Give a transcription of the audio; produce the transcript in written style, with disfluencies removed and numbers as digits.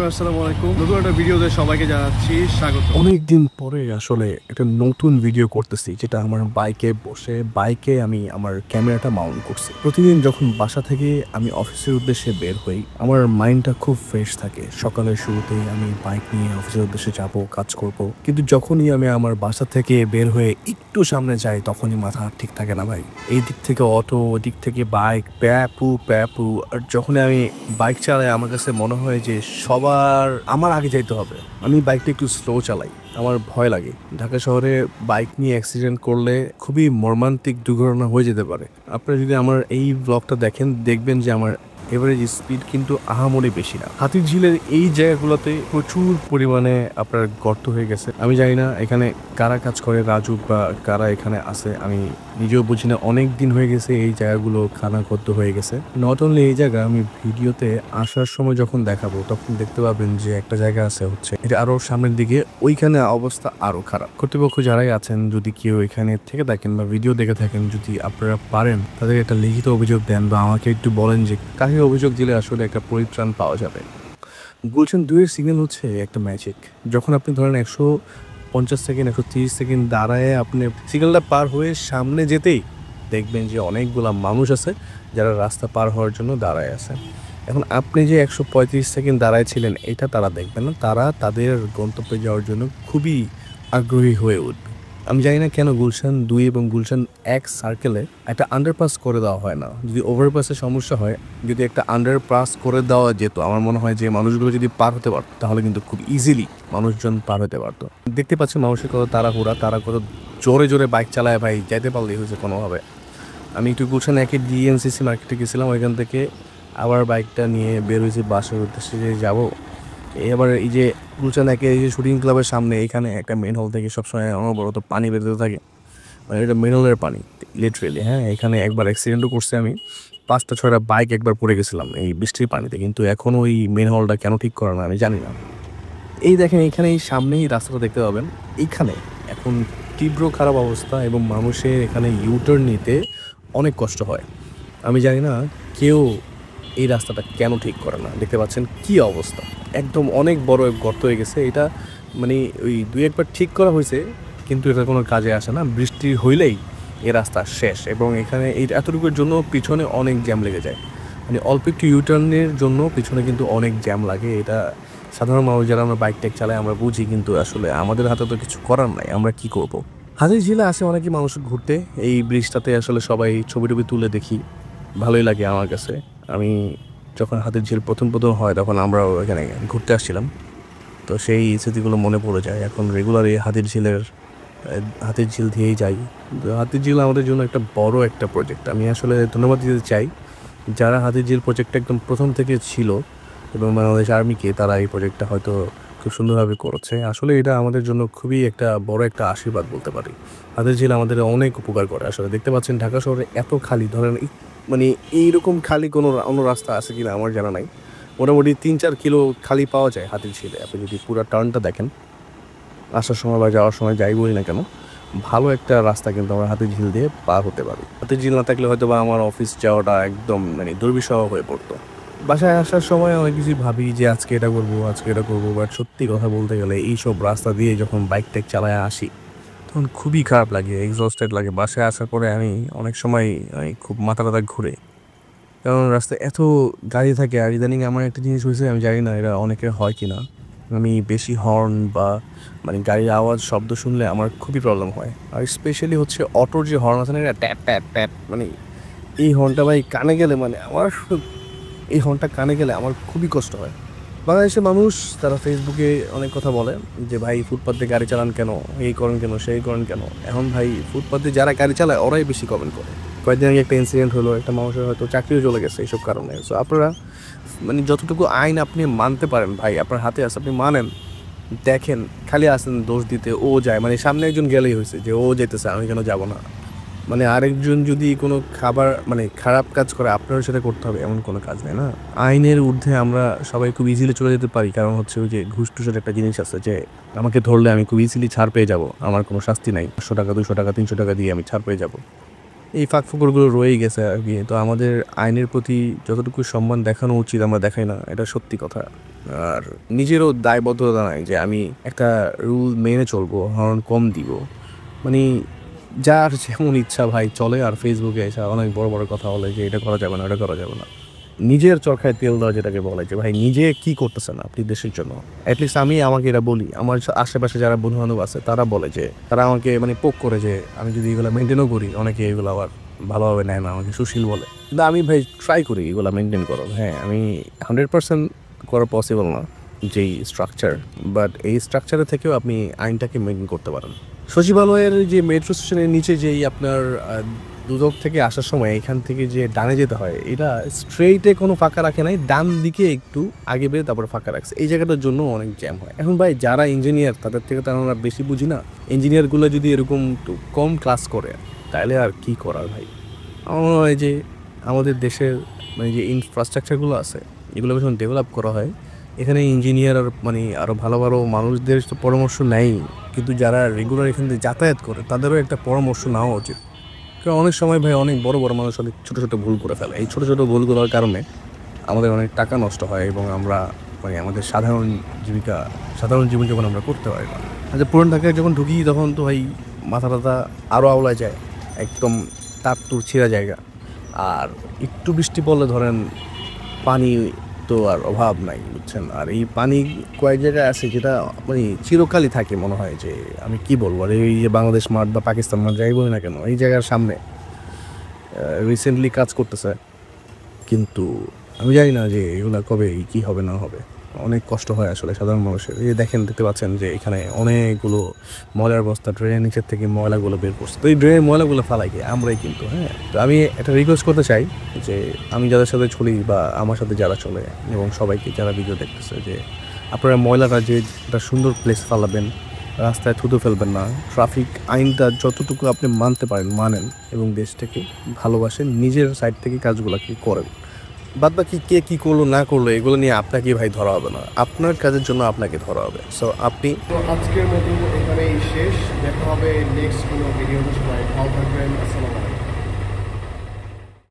আসসালামু আলাইকুম। নতুন একটা ভিডিওতে সবাইকে জানাচ্ছি স্বাগত। অনেকদিন পরে আসলে একটা নতুন ভিডিও করতেছি, যেটা আমার বাইকে বসে আমি আমার ক্যামেরাটা মাউন্ট করছি। প্রতিদিন যখন বাসা থেকে আমি অফিসের উদ্দেশ্যে বের হই, আমার মাইন্ডটা খুব ফ্রেশ থাকে। সকালের শুরুতেই আমি বাইক নিয়ে অফিসের উদ্দেশ্যে যাব, কাজ করব। কিন্তু যখনই আমি আমার বাসা থেকে বের হয়ে একটু সামনে যাই, তখনই মাথা ঠিক থাকে না ভাই। এই দিক থেকে অটো, ওই দিক থেকে বাইক, প্যাপু প্যাপু। আর যখনই আমি বাইক চালাই, আমার কাছে মনে হয় যে আমার আগে যাইতে হবে। আমি বাইকটা একটু স্লো চালাই, আমার ভয় লাগে। ঢাকা শহরে বাইক নিয়ে অ্যাক্সিডেন্ট করলে খুবই মর্মান্তিক দুর্ঘটনা হয়ে যেতে পারে। আপনারা যদি আমার এই ব্লগটা দেখেন, দেখবেন যে আমার এভারেজ স্পিড কিন্তু আহামরি বেশি না। হাতিরঝিলের এই জায়গাগুলোতে প্রচুর পরিমাণে আপনার গর্ত হয়ে গেছে। আমি জানি না এখানে কারা কাজ করে, রাজু বা কারা এখানে আছে, আমি নিজেও বুঝি না। অনেক দিন হয়ে গেছে এই জায়গাগুলো খানাখদ্দ হয়ে গেছে। নট অনলি এই জায়গা, আমি ভিডিওতে আসার সময় যখন দেখাবো তখন দেখতে পাবেন যে একটা জায়গা আছে, হচ্ছে এটা আরো সামনের দিকে, ওইখানে অবস্থা আরো খারাপ। কর্তৃপক্ষ যারাই আছেন, যদি কেউ এখানে থেকে থাকেন বা ভিডিও দেখে থাকেন, যদি আপনারা পারেন তাদের একটা লিখিত অভিযোগ দেন বা আমাকে একটু বলেন যে কাকে অভিযোগ দিলে আসলে একটা পরিত্রাণ পাওয়া যাবে। গুলশান 2 এর সিগন্যাল হচ্ছে একটা ম্যাজিক। যখন আপনি ধরেন 150 সেকেন্ড 130 সেকেন্ড দাঁড়ায় আপনি সিগন্যালটা পার হয়ে সামনে যেতেই দেখবেন যে অনেকগুলা মানুষ আছে যারা রাস্তা পার হওয়ার জন্য দাঁড়ায় আছে। এখন আপনি যে 135 সেকেন্ড দাঁড়ায় ছিলেন, এটা তারা দেখবেন না। তারা তাদের গন্তব্যে যাওয়ার জন্য খুবই আগ্রহী হয়ে উঠবে। আমি জানি না কেন গুলশান 2 এবং গুলশান 1 সার্কেলে একটা আন্ডারপাস করে দেওয়া হয় না। যদি ওভারপাসের সমস্যা হয়, যদি একটা আন্ডারপাস করে দেওয়া যেত, আমার মনে হয় যে মানুষগুলো যদি পার হতে পারতো, তাহলে কিন্তু খুব ইজিলি মানুষজন পার হতে পারতো। দেখতে পাচ্ছেন মানুষের কত তাড়াহুড়া, তারা কত জোরে জোরে বাইক চালায়। ভাই যাইতে পারলেই হয়েছে কোনোভাবে। আমি একটু গুলশান 1 ডিএনসিসি মার্কেটে গেছিলাম, ওইখান থেকে আবার বাইকটা নিয়ে বের হয়েছি বাসার উদ্দেশ্যে যে যাবো। এবার এই যে গুলশান 1 এই যে শুটিং ক্লাবের সামনে, এখানে একটা মেন হল থেকে সবসময় অনবরত পানি বেরোতে থাকে। মানে এটা মেন হলের পানি লিটারেলি। হ্যাঁ, এখানে একবার অ্যাক্সিডেন্টও করছে আমি। 5টা 6টা বাইক একবার পড়ে গেছিলাম এই বৃষ্টির পানিতে, কিন্তু এখন ওই মেন হলটা কেন ঠিক করে না আমি জানি না। এই দেখেন, এখানে এই সামনেই রাস্তাটা দেখতে পাবেন, এইখানে এখন তীব্র খারাপ অবস্থা এবং মানুষের এখানে ইউটার্ন নিতে অনেক কষ্ট হয়। আমি জানি না কেউ এই রাস্তাটা কেন ঠিক করে না। দেখতে পাচ্ছেন কি অবস্থা, একদম অনেক বড় গর্ত হয়ে গেছে। এটা মানে ওই 2-1বার ঠিক করা হয়েছে, কিন্তু এটা কোনো কাজে আসে না। বৃষ্টি হইলেই এই রাস্তা শেষ, এবং এখানে এই এতটুকুর জন্য পিছনে অনেক জ্যাম লেগে যায়। মানে অল্প একটু ইউটার্নের জন্য পিছনে কিন্তু অনেক জ্যাম লাগে। এটা সাধারণ মানুষ যারা আমরা বাইক টাইক চালাই আমরা বুঝি, কিন্তু আসলে আমাদের হাতে তো কিছু করার নাই, আমরা কি করব। হাতিরঝিলে আসে অনেকে মানুষ ঘুরতে। এই ব্রিজটাতে আসলে সবাই ছবি টবি তুলে দেখি, ভালোই লাগে আমার কাছে। আমি যখন হাতিরঝিল প্রথম হয়, তখন আমরাও এখানে ঘুরতে আসছিলাম, তো সেই স্মৃতিগুলো মনে পড়ে যায়। এখন রেগুলারই হাতিরঝিল দিয়েই যাই। হাতিরঝিল আমাদের জন্য একটা বড় একটা প্রজেক্ট। আমি আসলে ধন্যবাদ দিতে চাই যারা হাতিরঝিল প্রজেক্টটা একদম প্রথম থেকে ছিল, এবং বাংলাদেশ আর্মিকে, তারা এই প্রজেক্টটা হয়তো খুব সুন্দরভাবে করেছে। আসলে এটা আমাদের জন্য খুবই একটা বড় একটা আশীর্বাদ বলতে পারি। হাতিরঝিল আমাদের অনেক উপকার করে। আসলে দেখতে পাচ্ছেন ঢাকা শহরে এত খালি, ধরেন মানে এইরকম খালি কোনো অন্য রাস্তা আছে কিনা আমার জানা নাই। মোটামুটি 3-4 কিলো খালি পাওয়া যায় হাতিরঝিলে। আপনি যদি পুরো টার্নটা দেখেন, আসার সময় বা যাওয়ার সময় যাই বলি না কেন, ভালো একটা রাস্তা কিন্তু আমরা হাতিরঝিল দিয়ে পার হতে পারি। হাতিরঝিল না থাকলে হয়তো বা আমার অফিস যাওয়াটা একদম মানে দুর্বিষহ হয়ে পড়তো। বাসায় আসার সময় অনেক কিছু ভাবি যে আজকে এটা করবো, আজকে এটা করবো, বাট সত্যি কথা বলতে গেলে এইসব রাস্তা দিয়ে যখন বাইক টাইক চালায় আসি, তখন খুবই খারাপ লাগে, এক্সস্টেড লাগে। বাসায় আসার পরে আমি অনেক সময় খুব মাথা টাথা ঘুরে, কারণ রাস্তায় এত গাড়ি থাকে। আর ইদানিং আমার একটা জিনিস হয়েছে, আমি জানি না এটা অনেকের হয় কি না, আমি বেশি হর্ন বা মানে গাড়ির আওয়াজ শব্দ শুনলে আমার খুবই প্রবলেম হয়। আর স্পেশালি হচ্ছে অটোর যে হর্ন আছে না, এটা ট্যাপ ট্যাপ ট্যাপ, মানে এই হর্নটা ভাই কানে গেলে, মানে আমার এই হর্নটা কানে গেলে আমার খুবই কষ্ট হয়। বাংলাদেশের মানুষ তারা ফেসবুকে অনেক কথা বলে যে ভাই ফুটপাতে গাড়ি চালান কেন, এই করেন কেন, সেই করেন কেন। এখন ভাই ফুটপাতে যারা গাড়ি চালায় ওরাই বেশি কমেন্ট করে। কয়েকদিন আগে একটা ইনসিডেন্ট হলো, একটা মানুষের হয়তো চাকরিও চলে গেছে এইসব কারণে। সো আপনারা মানে যতটুকু আইন আপনি মানতে পারেন ভাই, আপনার হাতে আছে, আপনি মানেন। দেখেন, খালি আসেন দোষ দিতে, ও যায়, মানে সামনে একজন গেলেই হয়েছে যে ও যেতেছে, আমি কেন যাব না। মানে আরেকজন যদি কোনো মানে খারাপ কাজ করে, আপনার সাথে করতে হবে এমন কোনো কাজ নেই না। আইনের ঊর্ধ্বে আমরা সবাই খুব ইজিলি চলে যেতে পারি, কারণ হচ্ছে ওই যে ঘুষ টুসের একটা জিনিস আছে যে আমাকে ধরলে আমি খুব ইজিলি ছাড় পেয়ে যাব, আমার কোনো শাস্তি নাই, 100 টাকা 200 টাকা 300 টাকা দিয়ে আমি ছাড় পেয়ে যাব। এই ফাঁক ফোকরগুলো রয়েই গেছে আর কি। তো আমাদের আইনের প্রতি যতটুকু সম্মান দেখানো উচিত আমরা দেখাই না, এটা সত্যি কথা। আর নিজেরও দায়বদ্ধতা নাই যে আমি একটা রুল মেনে চলবো, হর্ন কম দিব। মানে যার যেমন ইচ্ছা ভাই চলে, আর ফেসবুকে এসে অনেক বড় বড় কথা বলে যে এটা করা যাবে না, ওটা করা যাবে না। নিজের চরকায় তেল দেওয়া যেটাকে বলে, যে ভাই নিজে কি করতেছেন আপনি দেশের জন্য। অ্যাটলিস্ট আমি আমাকে এটা বলি, আমার আশেপাশে যারা বন্ধু বান্ধব আছে তারা বলে যে, তারা আমাকে মানে পোক করে যে আমি যদি এগুলো মেনটেনও করি, অনেকে এগুলো আবার ভালোভাবে নেয় না, আমাকে সুশীল বলে। কিন্তু আমি ভাই ট্রাই করি এগুলো মেনটেন করার। হ্যাঁ, আমি 100% করা পসিবল না যেই স্ট্রাকচার, বাট এই স্ট্রাকচারের থেকেও আপনি আইনটাকে মেনটেন করতে পারেন। সচিবালয়ের যে মেট্রো স্টেশনের নিচে যেই আপনার দুদক থেকে আসার সময় এখান থেকে যে ডানে যেতে হয়, এটা স্ট্রেইটে কোনো ফাঁকা রাখে নাই, ডান দিকে একটু আগে বের তারপরে ফাঁকা রাখছে। এই জায়গাটার জন্য অনেক জ্যাম হয়। এখন ভাই যারা ইঞ্জিনিয়ার তাদের থেকে তো আমরা বেশি বুঝি না। ইঞ্জিনিয়ারগুলো যদি এরকম একটু কম ক্লাস করে তাহলে আর কি করার ভাই। আমার মনে হয় যে আমাদের দেশের মানে যে ইনফ্রাস্ট্রাকচারগুলো আছে এগুলো যখন ডেভেলপ করা হয়, এখানে ইঞ্জিনিয়ার আর মানে আরও ভালো ভালো মানুষদের তো পরামর্শ নেয়, কিন্তু যারা রেগুলার এখান থেকে যাতায়াত করে তাদেরও একটা পরামর্শ নেওয়া উচিত। কারণ অনেক সময় ভাই অনেক বড় বড় মানুষ অনেক ছোটো ছোটো ভুল করে ফেলে। এই ছোটো ছোটো ভুলগুলোর কারণে আমাদের অনেক টাকা নষ্ট হয় এবং আমরা মানে আমাদের সাধারণ জীবনযাপন আমরা করতে পারি না। আচ্ছা, পুরান ঢাকায় যখন ঢুকি তখন তো ভাই মাথা টাথা আরও আওলায় যায়, একদম তার তুর ছিঁড়া জায়গা। আর একটু বৃষ্টি পড়লে ধরেন পানি তো আর অভাব নাই, বুঝছেন। আর এই পানি কয়েক জায়গায় আছে যেটা মানে চিরকালই থাকে, মনে হয় যে আমি কি বলবো। আর এই যে বাংলাদেশ মাঠ বা পাকিস্তান মাঠ যাই বলি না কেন, এই জায়গার সামনে রিসেন্টলি কাজ করতেছে, কিন্তু আমি জানি না যে এগুলো কবে কি হবে না হবে। অনেক কষ্ট হয় আসলে সাধারণ মানুষের। এই যে দেখতে পাচ্ছেন যে এখানে অনেকগুলো ময়লার বস্তা ড্রেনের নিচের থেকে ময়লাগুলো বের করছে। তো এই ড্রেনের ময়লাগুলো ফালাই গিয়ে আমরাই কিন্তু। হ্যাঁ, তো আমি একটা রিকোয়েস্ট করতে চাই যে আমি যাদের সাথে চলি বা আমার সাথে যারা চলে এবং সবাইকে যারা ভিডিও দেখতেছে, যে আপনারা ময়লাটা যে একটা সুন্দর প্লেস ফালাবেন, রাস্তায় থুতু ফেলবেন না। ট্রাফিক আইনটা যতটুকু আপনি মানতে পারেন মানেন এবং দেশটাকে ভালোবাসেন, নিজের সাইড থেকে কাজগুলোকে করেন। বাদ বাকি কে কী করলো না করলো এগুলো নিয়ে আপনাকে ভাই ধরা হবে না, আপনার কাজের জন্য আপনাকে ধরা হবে। সো আপনি তো আজকের মতো এখানেই শেষ, দেখা হবে নেক্সট কোনো ভিডিওতে। সবাই ভালো থাকবেন, আসসালামু আলাইকুম।